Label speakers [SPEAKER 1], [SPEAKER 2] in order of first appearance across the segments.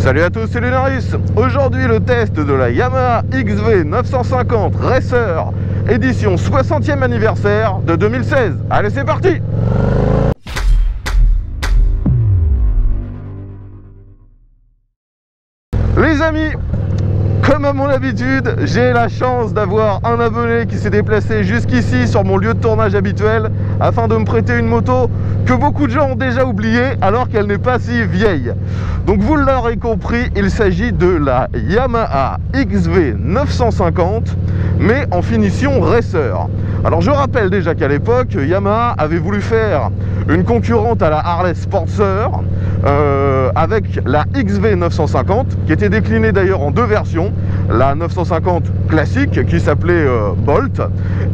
[SPEAKER 1] Salut à tous, c'est Lunaris. Aujourd'hui le test de la Yamaha XV 950 Racer édition 60e anniversaire de 2016. Allez, c'est parti. Les amis, comme à mon habitude, j'ai la chance d'avoir un abonné qui s'est déplacé jusqu'ici sur mon lieu de tournage habituel afin de me prêter une moto que beaucoup de gens ont déjà oubliée alors qu'elle n'est pas si vieille. Donc vous l'aurez compris, il s'agit de la Yamaha XV 950 mais en finition Racer. Alors je rappelle déjà qu'à l'époque, Yamaha avait voulu faire une concurrente à la Harley Sportster avec la XV 950 qui était déclinée d'ailleurs en deux versions, la 950 classique qui s'appelait Bolt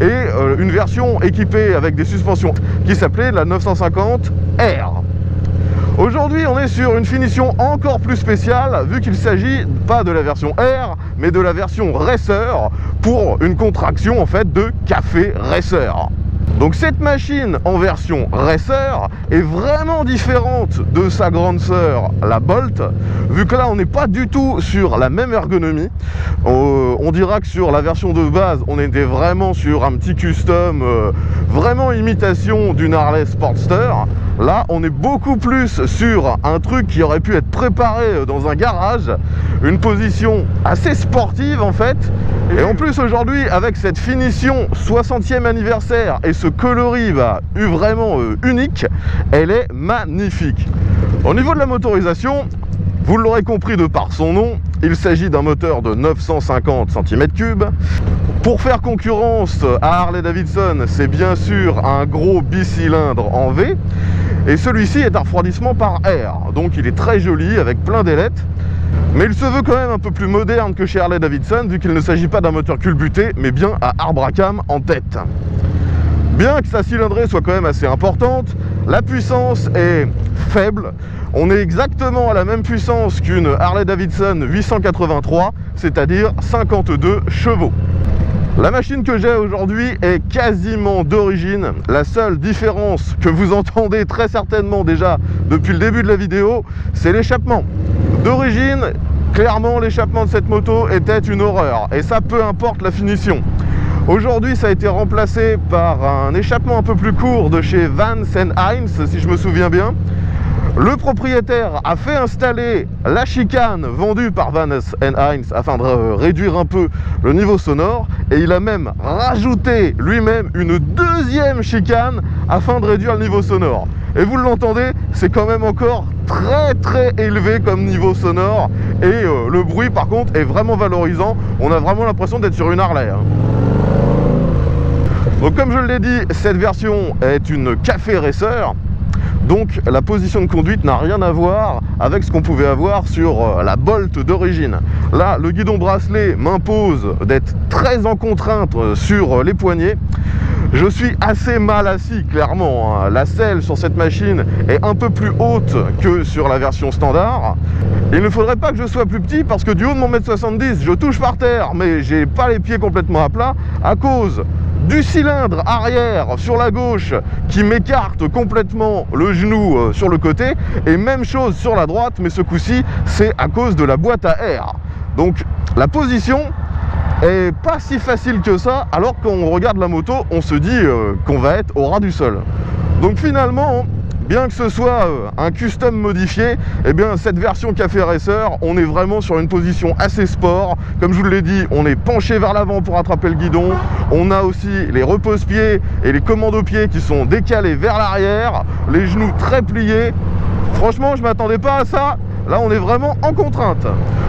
[SPEAKER 1] et une version équipée avec des suspensions qui s'appelait la 950 R. Aujourd'hui on est sur une finition encore plus spéciale vu qu'il s'agit pas de la version R mais de la version Racer pour une contraction en fait de Café Racer. Donc cette machine en version Racer est vraiment différente de sa grande sœur, la Bolt, vu que là on n'est pas du tout sur la même ergonomie. On dira que sur la version de base, on était vraiment sur un petit custom, vraiment imitation d'une Harley Sportster. Là, on est beaucoup plus sur un truc qui aurait pu être préparé dans un garage, une position assez sportive en fait. Et en plus aujourd'hui, avec cette finition 60e anniversaire et ce coloris vraiment unique, elle est magnifique. Au niveau de la motorisation, vous l'aurez compris de par son nom, il s'agit d'un moteur de 950 cm3. Pour faire concurrence à Harley-Davidson, c'est bien sûr un gros bicylindre en V. Et celui-ci est un refroidissement par air. Donc il est très joli avec plein d'ailettes. Mais il se veut quand même un peu plus moderne que chez Harley-Davidson vu qu'il ne s'agit pas d'un moteur culbuté mais bien à arbre à cames en tête. Bien que sa cylindrée soit quand même assez importante, la puissance est faible. On est exactement à la même puissance qu'une Harley-Davidson 883, c'est-à-dire 52 chevaux. La machine que j'ai aujourd'hui est quasiment d'origine. La seule différence que vous entendez très certainement déjà depuis le début de la vidéo, c'est l'échappement. D'origine, clairement l'échappement de cette moto était une horreur, et ça peu importe la finition. Aujourd'hui, ça a été remplacé par un échappement un peu plus court de chez Vans & Hines, si je me souviens bien. Le propriétaire a fait installer la chicane vendue par Vans & Hines afin de réduire un peu le niveau sonore, et il a même rajouté lui-même une deuxième chicane afin de réduire le niveau sonore. Et vous l'entendez, c'est quand même encore très élevé comme niveau sonore, et le bruit par contre est vraiment valorisant. On a vraiment l'impression d'être sur une Harley. Donc comme je l'ai dit, cette version est une Café Racer. Donc la position de conduite n'a rien à voir avec ce qu'on pouvait avoir sur la Bolt d'origine. Là, le guidon bracelet m'impose d'être très en contrainte sur les poignets. Je suis assez mal assis, clairement. La selle sur cette machine est un peu plus haute que sur la version standard. Il ne faudrait pas que je sois plus petit parce que du haut de mon 1m70, je touche par terre, mais j'ai pas les pieds complètement à plat à cause du cylindre arrière sur la gauche qui m'écarte complètement le genou sur le côté, et même chose sur la droite, mais ce coup-ci c'est à cause de la boîte à air. Donc la position est pas si facile que ça, alors qu'on regarde la moto, on se dit qu'on va être au ras du sol. Donc finalement, bien que ce soit un custom modifié, eh bien cette version Café Racer, on est vraiment sur une position assez sport. Comme je vous l'ai dit, on est penché vers l'avant pour attraper le guidon. On a aussi les repose-pieds et les commandos-pieds qui sont décalés vers l'arrière, les genoux très pliés. Franchement, je ne m'attendais pas à ça. Là, on est vraiment en contrainte.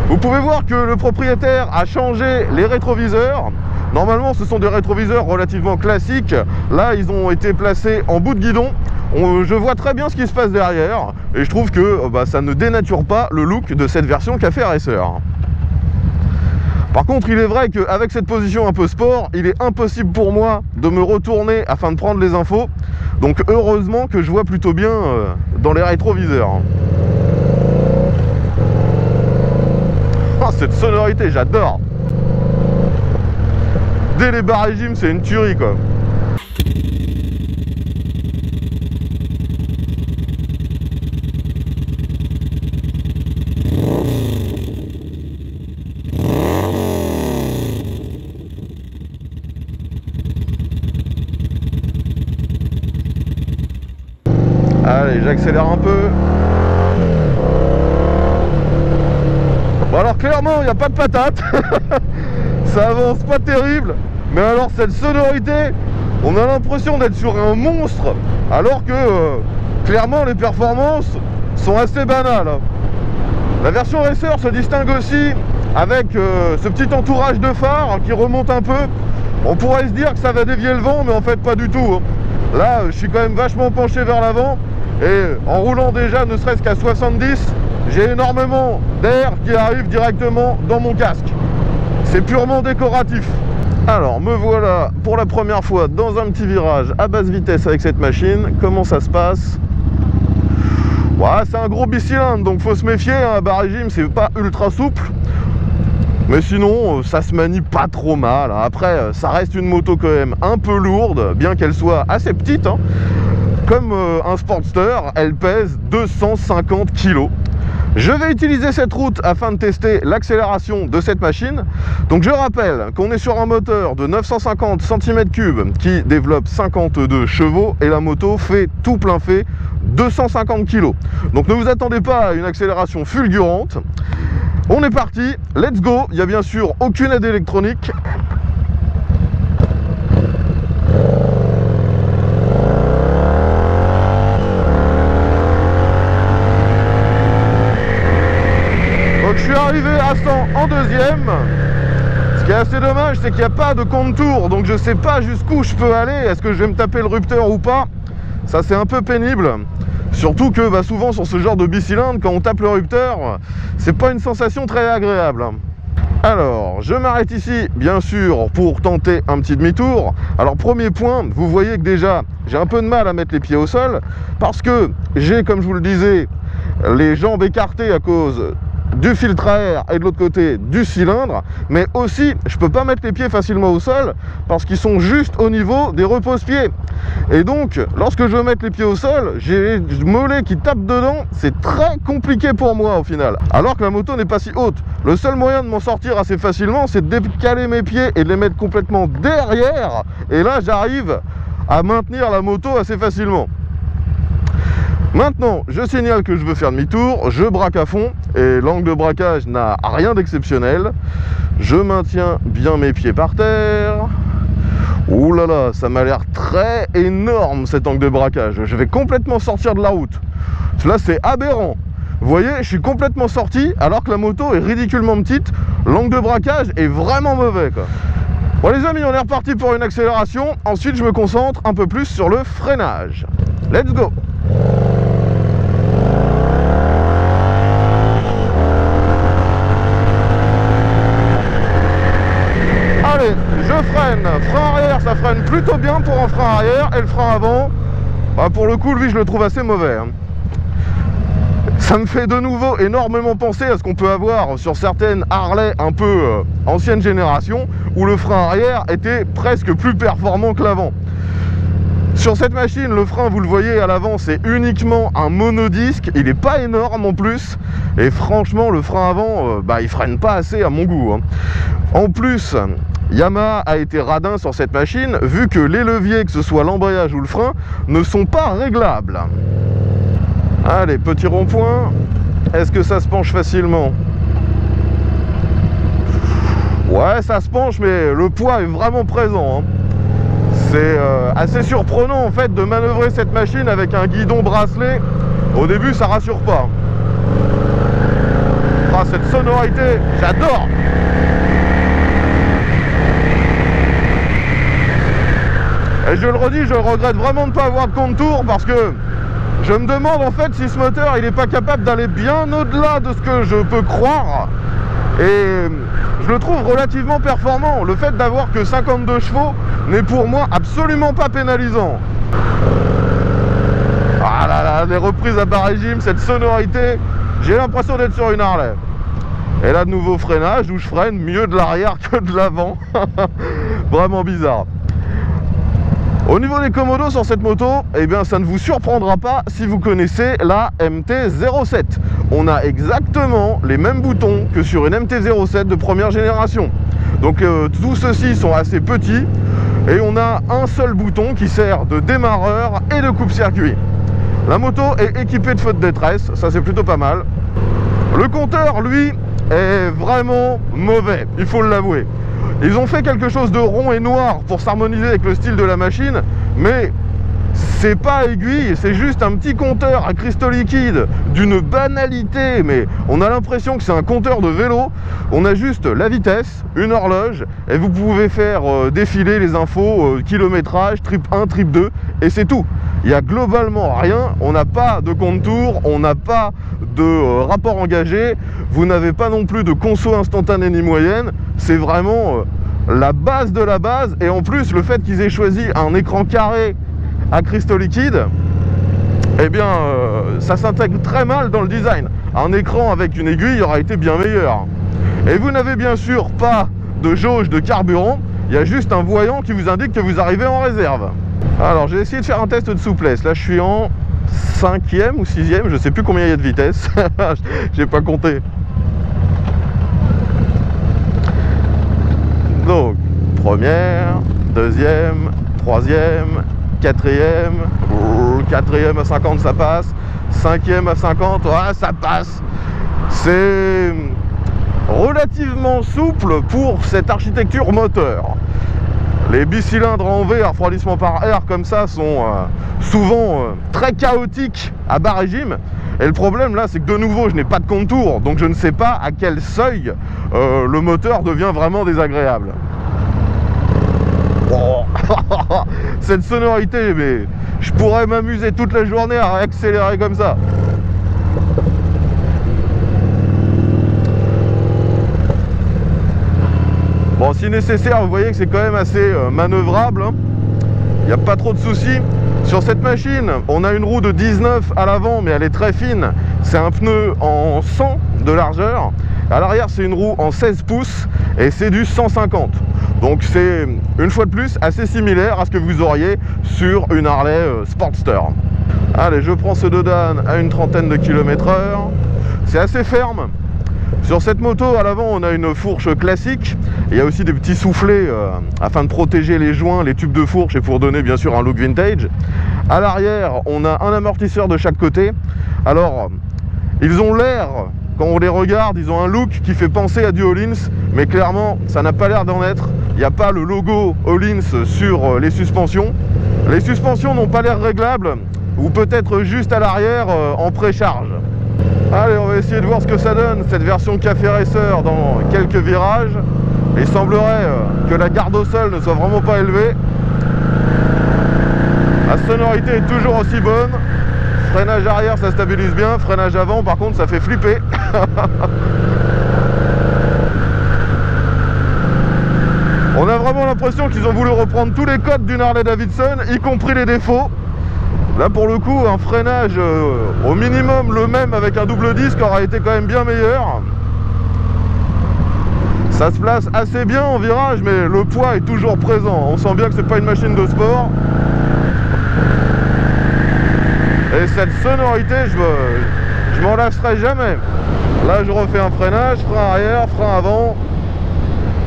[SPEAKER 1] Vous pouvez voir que le propriétaire a changé les rétroviseurs. Normalement, ce sont des rétroviseurs relativement classiques. Là, ils ont été placés en bout de guidon. Je vois très bien ce qui se passe derrière et je trouve que ça ne dénature pas le look de cette version Café Racer. Par contre, il est vrai qu'avec cette position un peu sport, il est impossible pour moi de me retourner afin de prendre les infos. Donc heureusement que je vois plutôt bien dans les rétroviseurs. Oh, cette sonorité, j'adore. Dès les bas régimes, c'est une tuerie quoi. accélère un peu. Bon alors clairement il n'y a pas de patate. Ça avance pas terrible. Mais alors cette sonorité, on a l'impression d'être sur un monstre. Alors que clairement les performances sont assez banales. La version Racer se distingue aussi avec ce petit entourage de phare qui remonte un peu. On pourrait se dire que ça va dévier le vent, mais en fait pas du tout. Là je suis quand même vachement penché vers l'avant. Et en roulant déjà ne serait-ce qu'à 70, j'ai énormément d'air qui arrive directement dans mon casque. C'est purement décoratif. Alors me voilà pour la première fois dans un petit virage à basse vitesse avec cette machine. Comment ça se passe? Ouais, c'est un gros bicylindre, donc faut se méfier, hein. À bas régime c'est pas ultra souple. Mais sinon ça se manie pas trop mal. Après ça reste une moto quand même un peu lourde, bien qu'elle soit assez petite, hein. Comme un Sportster, elle pèse 250 kg. Je vais utiliser cette route afin de tester l'accélération de cette machine. Donc je rappelle qu'on est sur un moteur de 950 cm3 qui développe 52 chevaux et la moto fait tout plein fait 250 kg. Donc ne vous attendez pas à une accélération fulgurante. On est parti, let's go. Il n'y a bien sûr aucune aide électronique. Je suis arrivé à 100 en deuxième. Ce qui est assez dommage, c'est qu'il n'y a pas de contour, donc je sais pas jusqu'où je peux aller. Est-ce que je vais me taper le rupteur ou pas? Ça c'est un peu pénible. Surtout que souvent sur ce genre de bicylindre, quand on tape le rupteur, c'est pas une sensation très agréable. Alors, je m'arrête ici, bien sûr, pour tenter un petit demi-tour. Alors, premier point, vous voyez que déjà, j'ai un peu de mal à mettre les pieds au sol, parce que j'ai, comme je vous le disais, les jambes écartées à cause du filtre à air et de l'autre côté du cylindre, mais aussi je peux pas mettre les pieds facilement au sol parce qu'ils sont juste au niveau des repose-pieds, et donc lorsque je veux mettre les pieds au sol, j'ai les mollets qui tapent dedans. C'est très compliqué pour moi au final, alors que la moto n'est pas si haute. Le seul moyen de m'en sortir assez facilement, c'est de décaler mes pieds et de les mettre complètement derrière, et là j'arrive à maintenir la moto assez facilement. Maintenant, je signale que je veux faire demi-tour, je braque à fond, et l'angle de braquage n'a rien d'exceptionnel. Je maintiens bien mes pieds par terre. Ouh là là, ça m'a l'air très énorme cet angle de braquage. Je vais complètement sortir de la route. Là, c'est aberrant. Vous voyez, je suis complètement sorti, alors que la moto est ridiculement petite. L'angle de braquage est vraiment mauvais, quoi. Bon les amis, on est reparti pour une accélération. Ensuite, je me concentre un peu plus sur le freinage. Let's go! Allez, je freine. Frein arrière, ça freine plutôt bien pour un frein arrière. Et le frein avant, pour le coup, lui, je le trouve assez mauvais, hein. Ça me fait de nouveau énormément penser à ce qu'on peut avoir sur certaines Harley un peu ancienne génération, où le frein arrière était presque plus performant que l'avant. Sur cette machine, le frein, vous le voyez à l'avant, c'est uniquement un monodisque. Il n'est pas énorme en plus. Et franchement, le frein avant, il freine pas assez à mon goût, hein. En plus, Yamaha a été radin sur cette machine, vu que les leviers, que ce soit l'embrayage ou le frein, ne sont pas réglables. Allez, petit rond-point. Est-ce que ça se penche facilement? Ouais, ça se penche, mais le poids est vraiment présent, hein. C'est assez surprenant en fait de manœuvrer cette machine avec un guidon bracelet. Au début, ça rassure pas. Ah, cette sonorité, j'adore. Et je le redis, je regrette vraiment de ne pas avoir de contour, parce que je me demande en fait si ce moteur il n'est pas capable d'aller bien au-delà de ce que je peux croire. Et je le trouve relativement performant. Le fait d'avoir que 52 chevaux n'est pour moi absolument pas pénalisant. Ah là là, les reprises à bas régime, cette sonorité, j'ai l'impression d'être sur une Harley. Et là, de nouveau freinage, où je freine mieux de l'arrière que de l'avant. Vraiment bizarre. Au niveau des commodos sur cette moto, eh bien ça ne vous surprendra pas si vous connaissez la MT-07. On a exactement les mêmes boutons que sur une MT-07 de première génération. Donc tous ceux-ci sont assez petits, et on a un seul bouton qui sert de démarreur et de coupe-circuit. La moto est équipée de feux de détresse, ça c'est plutôt pas mal. Le compteur, lui, est vraiment mauvais, il faut l'avouer. Ils ont fait quelque chose de rond et noir pour s'harmoniser avec le style de la machine, mais c'est pas aiguille, c'est juste un petit compteur à cristaux liquides d'une banalité, mais on a l'impression que c'est un compteur de vélo. On a juste la vitesse, une horloge, et vous pouvez faire défiler les infos, kilométrage, trip 1, trip 2, et c'est tout. Il n'y a globalement rien, on n'a pas de contour, on n'a pas de rapport engagé, vous n'avez pas non plus de conso instantanée ni moyenne, c'est vraiment la base de la base, et en plus le fait qu'ils aient choisi un écran carré à cristaux liquides, eh bien ça s'intègre très mal dans le design. Un écran avec une aiguille aurait été bien meilleur. Et vous n'avez bien sûr pas de jauge de carburant, il y a juste un voyant qui vous indique que vous arrivez en réserve. Alors j'ai essayé de faire un test de souplesse, là je suis en 5e ou 6e, je sais plus combien il y a de vitesse, j'ai pas compté. Donc première, deuxième, troisième, quatrième, quatrième à 50 ça passe, cinquième à 50, ouais, ça passe. C'est relativement souple pour cette architecture moteur. Les bicylindres en V, refroidissement par air comme ça, sont souvent très chaotiques à bas régime. Et le problème là, c'est que de nouveau, je n'ai pas de contour, donc je ne sais pas à quel seuil le moteur devient vraiment désagréable. Oh. Cette sonorité, mais je pourrais m'amuser toute la journée à accélérer comme ça. Bon, si nécessaire, vous voyez que c'est quand même assez manœuvrable, hein. Il n'y a pas trop de soucis. Sur cette machine, on a une roue de 19 à l'avant, mais elle est très fine. C'est un pneu en 100 de largeur. À l'arrière, c'est une roue en 16 pouces et c'est du 150. Donc c'est, une fois de plus, assez similaire à ce que vous auriez sur une Harley Sportster. Allez, je prends ce Dodan à une trentaine de km/h. C'est assez ferme. Sur cette moto, à l'avant, on a une fourche classique. Il y a aussi des petits soufflets afin de protéger les joints, les tubes de fourche et pour donner bien sûr un look vintage. À l'arrière, on a un amortisseur de chaque côté. Alors, ils ont l'air, quand on les regarde, ils ont un look qui fait penser à du Öhlins, mais clairement, ça n'a pas l'air d'en être. Il n'y a pas le logo Öhlins sur les suspensions. Les suspensions n'ont pas l'air réglables, ou peut-être juste à l'arrière en précharge. Allez, on va essayer de voir ce que ça donne, cette version Café Racer dans quelques virages. Il semblerait que la garde au sol ne soit vraiment pas élevée. La sonorité est toujours aussi bonne. Freinage arrière, ça stabilise bien. Freinage avant, par contre, ça fait flipper. On a vraiment l'impression qu'ils ont voulu reprendre tous les codes d'une Harley Davidson, y compris les défauts. Là pour le coup, un freinage au minimum le même avec un double disque aurait été quand même bien meilleur. Ça se place assez bien en virage, mais le poids est toujours présent. On sent bien que c'est pas une machine de sport. Et cette sonorité, je m'en lasserai jamais. Là je refais un freinage, frein arrière, frein avant.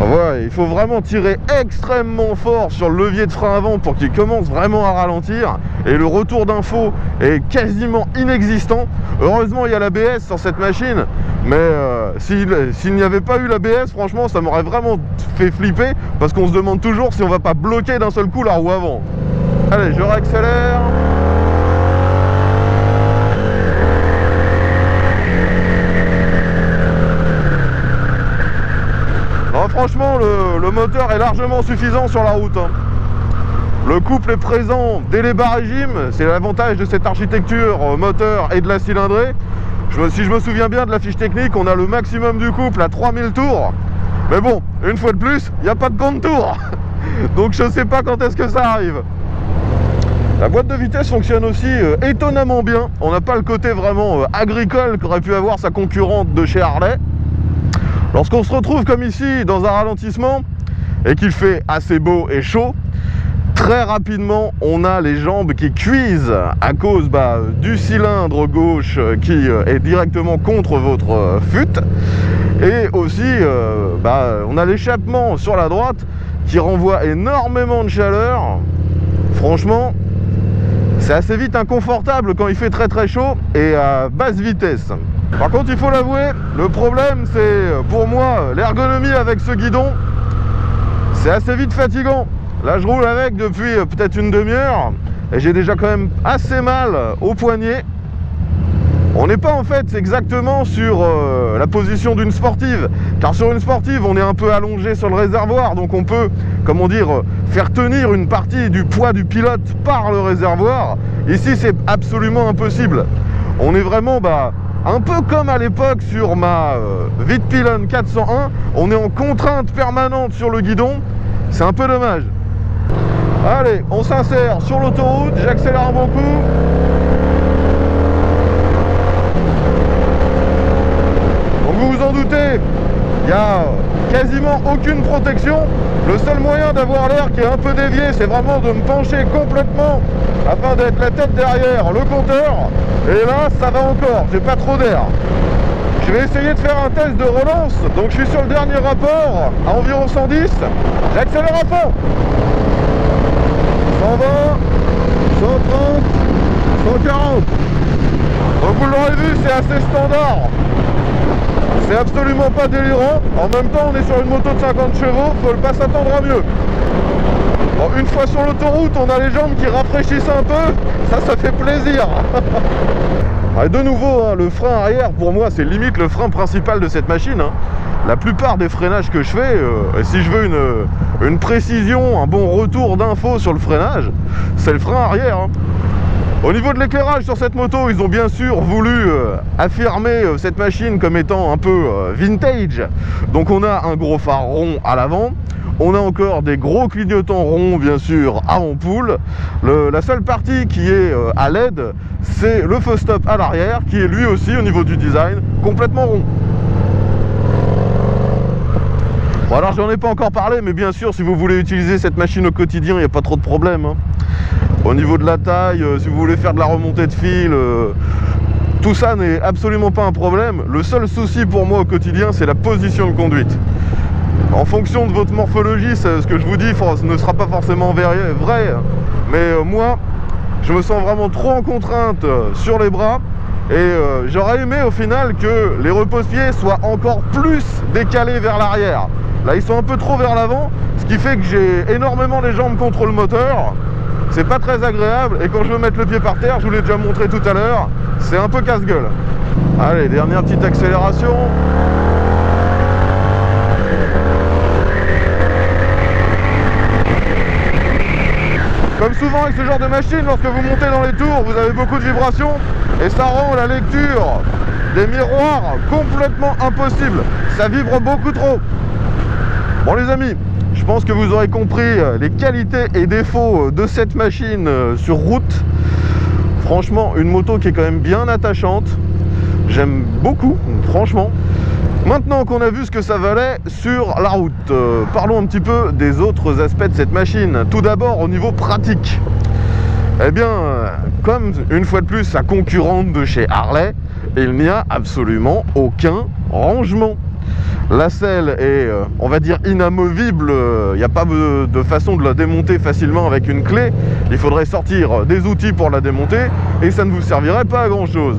[SPEAKER 1] Ouais, il faut vraiment tirer extrêmement fort sur le levier de frein avant pour qu'il commence vraiment à ralentir. Et le retour d'info est quasiment inexistant. Heureusement, il y a l'ABS sur cette machine. Mais s'il n'y avait pas eu l'ABS, franchement, ça m'aurait vraiment fait flipper. Parce qu'on se demande toujours si on va pas bloquer d'un seul coup la roue avant. Allez, je réaccélère. Non, franchement, le moteur est largement suffisant sur la route, hein. Le couple est présent dès les bas régimes, c'est l'avantage de cette architecture moteur et de la cylindrée. Si je me souviens bien de la fiche technique, on a le maximum du couple à 3000 tours. Mais bon, une fois de plus, il n'y a pas de contour. Donc je ne sais pas quand est-ce que ça arrive. La boîte de vitesse fonctionne aussi étonnamment bien. On n'a pas le côté vraiment agricole qu'aurait pu avoir sa concurrente de chez Harley. Lorsqu'on se retrouve comme ici dans un ralentissement et qu'il fait assez beau et chaud, très rapidement on a les jambes qui cuisent à cause du cylindre gauche qui est directement contre votre fut, et aussi on a l'échappement sur la droite qui renvoie énormément de chaleur. Franchement, C'est assez vite inconfortable quand il fait très chaud et à basse vitesse. Par contre, il faut l'avouer, le problème c'est pour moi l'ergonomie avec ce guidon. C'est assez vite fatigant. Là je roule avec depuis peut-être une demi-heure et j'ai déjà quand même assez mal au poignet. On n'est pas en fait exactement sur la position d'une sportive, car sur une sportive on est un peu allongé sur le réservoir, donc on peut, comment dire, faire tenir une partie du poids du pilote par le réservoir. Ici c'est absolument impossible. On est vraiment un peu comme à l'époque sur ma Vitpilon 401, on est en contrainte permanente sur le guidon, c'est un peu dommage. Allez, on s'insère sur l'autoroute, j'accélère un bon coup. Donc vous vous en doutez, il n'y a quasiment aucune protection. Le seul moyen d'avoir l'air qui est un peu dévié, c'est vraiment de me pencher complètement afin d'être la tête derrière le compteur. Et là, ça va encore, j'ai pas trop d'air. Je vais essayer de faire un test de relance. Donc je suis sur le dernier rapport, à environ 110. J'accélère à fond. 120, 130, 140. Donc vous l'aurez vu, c'est assez standard. C'est absolument pas délirant. En même temps, on est sur une moto de 50 chevaux, faut pas s'attendre à mieux. Bon, une fois sur l'autoroute, on a les jambes qui rafraîchissent un peu. Ça fait plaisir. Et de nouveau, le frein arrière, pour moi, c'est limite le frein principal de cette machine. La plupart des freinages que je fais, si je veux une précision, un bon retour d'info sur le freinage, c'est le frein arrière. Au niveau de l'éclairage sur cette moto, ils ont bien sûr voulu affirmer cette machine comme étant un peu vintage. Donc on a un gros phare rond à l'avant. On a encore des gros clignotants ronds, bien sûr, à ampoule. La seule partie qui est à LED, c'est le feu stop à l'arrière, qui est lui aussi, au niveau du design, complètement rond. Bon, alors, j'en ai pas encore parlé, mais bien sûr, si vous voulez utiliser cette machine au quotidien, il n'y a pas trop de problème. Au niveau de la taille, si vous voulez faire de la remontée de fil, tout ça n'est absolument pas un problème. Le seul souci pour moi au quotidien, c'est la position de conduite. En fonction de votre morphologie, ce que je vous dis ne sera pas forcément vrai, mais moi, je me sens vraiment trop en contrainte sur les bras et j'aurais aimé au final que les repose-pieds soient encore plus décalés vers l'arrière. Là, ils sont un peu trop vers l'avant, ce qui fait que j'ai énormément les jambes contre le moteur. C'est pas très agréable et quand je veux mettre le pied par terre, je vous l'ai déjà montré tout à l'heure, c'est un peu casse-gueule. Allez, dernière petite accélération. Comme souvent avec ce genre de machine, lorsque vous montez dans les tours, vous avez beaucoup de vibrations et ça rend la lecture des miroirs complètement impossible. Ça vibre beaucoup trop. Bon les amis, je pense que vous aurez compris les qualités et défauts de cette machine sur route. Franchement, une moto qui est quand même bien attachante. J'aime beaucoup, franchement. Maintenant qu'on a vu ce que ça valait sur la route, parlons un petit peu des autres aspects de cette machine. Tout d'abord au niveau pratique. Eh bien, comme une fois de plus sa concurrente de chez Harley, il n'y a absolument aucun rangement. La selle est, on va dire, inamovible. Il n'y a pas de façon de la démonter facilement avec une clé. Il faudrait sortir des outils pour la démonter et ça ne vous servirait pas à grand chose.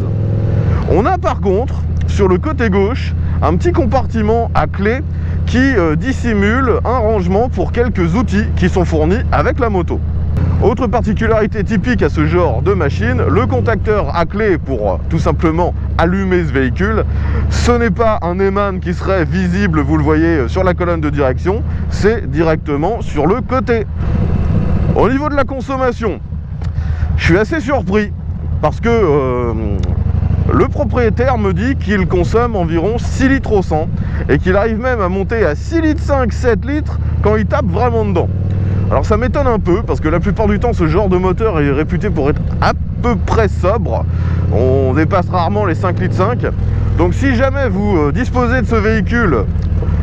[SPEAKER 1] On a par contre, sur le côté gauche, un petit compartiment à clé qui dissimule un rangement pour quelques outils qui sont fournis avec la moto. Autre particularité typique à ce genre de machine, le contacteur à clé pour tout simplement allumer ce véhicule, ce n'est pas un aimant qui serait visible, vous le voyez, sur la colonne de direction, c'est directement sur le côté. Au niveau de la consommation, je suis assez surpris parce que le propriétaire me dit qu'il consomme environ 6 litres au 100 et qu'il arrive même à monter à 6 litres 5, 7 litres quand il tape vraiment dedans. Alors ça m'étonne un peu parce que la plupart du temps ce genre de moteur est réputé pour être à peu près sobre. On dépasse rarement les 5 litres 5. Donc si jamais vous disposez de ce véhicule,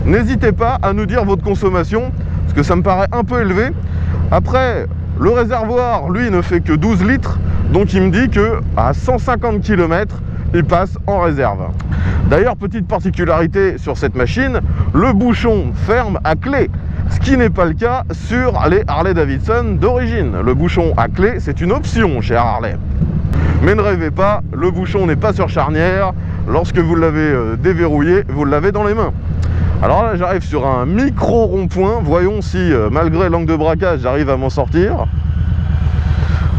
[SPEAKER 1] n'hésitez pas à nous dire votre consommation parce que ça me paraît un peu élevé. Après, le réservoir lui ne fait que 12 litres, donc il me dit que à 150 km il passe en réserve. D'ailleurs, petite particularité sur cette machine, le bouchon ferme à clé. Ce qui n'est pas le cas sur les Harley-Davidson d'origine. Le bouchon à clé, c'est une option chez Harley. Mais ne rêvez pas, le bouchon n'est pas sur charnière. Lorsque vous l'avez déverrouillé, vous l'avez dans les mains. Alors là, j'arrive sur un micro rond-point. Voyons si, malgré l'angle de braquage, j'arrive à m'en sortir.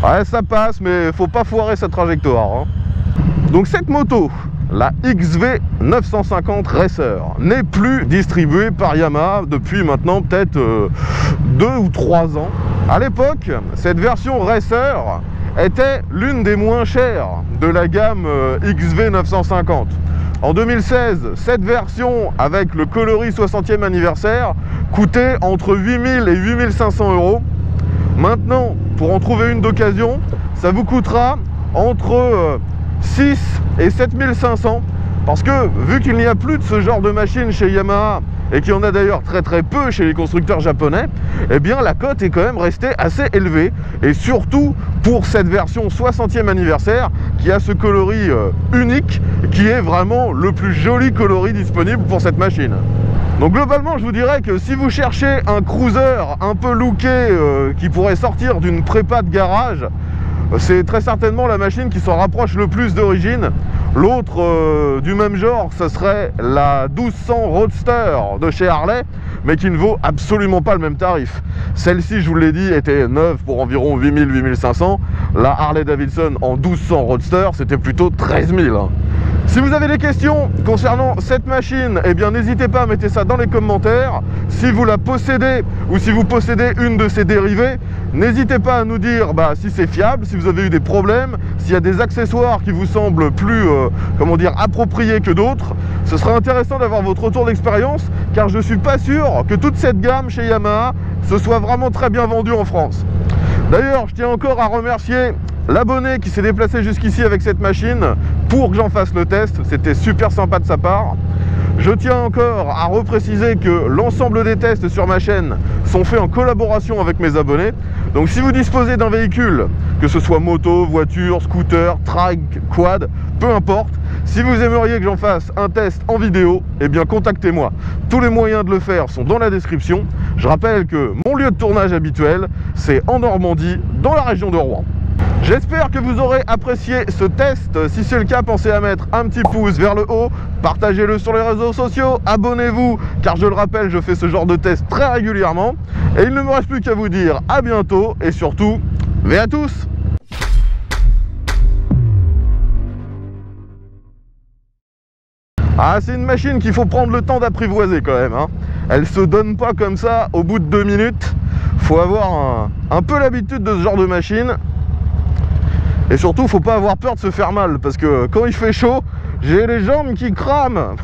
[SPEAKER 1] Ouais, ça passe, mais faut pas foirer sa trajectoire, hein. Donc cette moto, la XV 950 Racer, n'est plus distribuée par Yamaha depuis maintenant peut-être 2 ou 3 ans. À l'époque, cette version Racer était l'une des moins chères de la gamme XV 950. En 2016, cette version avec le coloris 60e anniversaire coûtait entre 8000 et 8500 euros. Maintenant, pour en trouver une d'occasion, ça vous coûtera entre 6 et 7500, parce que vu qu'il n'y a plus de ce genre de machine chez Yamaha, et qu'il y en a d'ailleurs très peu chez les constructeurs japonais, eh bien la cote est quand même restée assez élevée, et surtout pour cette version 60e anniversaire qui a ce coloris unique, qui est vraiment le plus joli coloris disponible pour cette machine. Donc globalement, je vous dirais que si vous cherchez un cruiser un peu looké qui pourrait sortir d'une prépa de garage, c'est très certainement la machine qui s'en rapproche le plus d'origine. L'autre du même genre, ce serait la 1200 Roadster de chez Harley, mais qui ne vaut absolument pas le même tarif. Celle-ci, je vous l'ai dit, était neuve pour environ 8000-8500. La Harley Davidson en 1200 Roadster, c'était plutôt 13 000. Si vous avez des questions concernant cette machine, eh bien n'hésitez pas à mettre ça dans les commentaires. Si vous la possédez ou si vous possédez une de ses dérivées, n'hésitez pas à nous dire si c'est fiable, si vous avez eu des problèmes, s'il y a des accessoires qui vous semblent plus comment dire, appropriés que d'autres. Ce sera intéressant d'avoir votre retour d'expérience, car je ne suis pas sûr que toute cette gamme chez Yamaha se soit vraiment très bien vendue en France. D'ailleurs, je tiens encore à remercier l'abonné qui s'est déplacé jusqu'ici avec cette machine pour que j'en fasse le test. C'était super sympa de sa part. Je tiens encore à repréciser que l'ensemble des tests sur ma chaîne sont faits en collaboration avec mes abonnés. Donc si vous disposez d'un véhicule, que ce soit moto, voiture, scooter, trike, quad, peu importe, si vous aimeriez que j'en fasse un test en vidéo, eh bien contactez-moi. Tous les moyens de le faire sont dans la description. Je rappelle que mon lieu de tournage habituel, c'est en Normandie, dans la région de Rouen. J'espère que vous aurez apprécié ce test. Si c'est le cas, pensez à mettre un petit pouce vers le haut, partagez-le sur les réseaux sociaux, abonnez-vous, car je le rappelle, je fais ce genre de test très régulièrement. Et il ne me reste plus qu'à vous dire à bientôt, et surtout, ve à tous! Ah, c'est une machine qu'il faut prendre le temps d'apprivoiser quand même, hein. Elle se donne pas comme ça au bout de 2 minutes. Faut avoir un peu l'habitude de ce genre de machine. Et surtout, faut pas avoir peur de se faire mal, parce que quand il fait chaud, j'ai les jambes qui crament.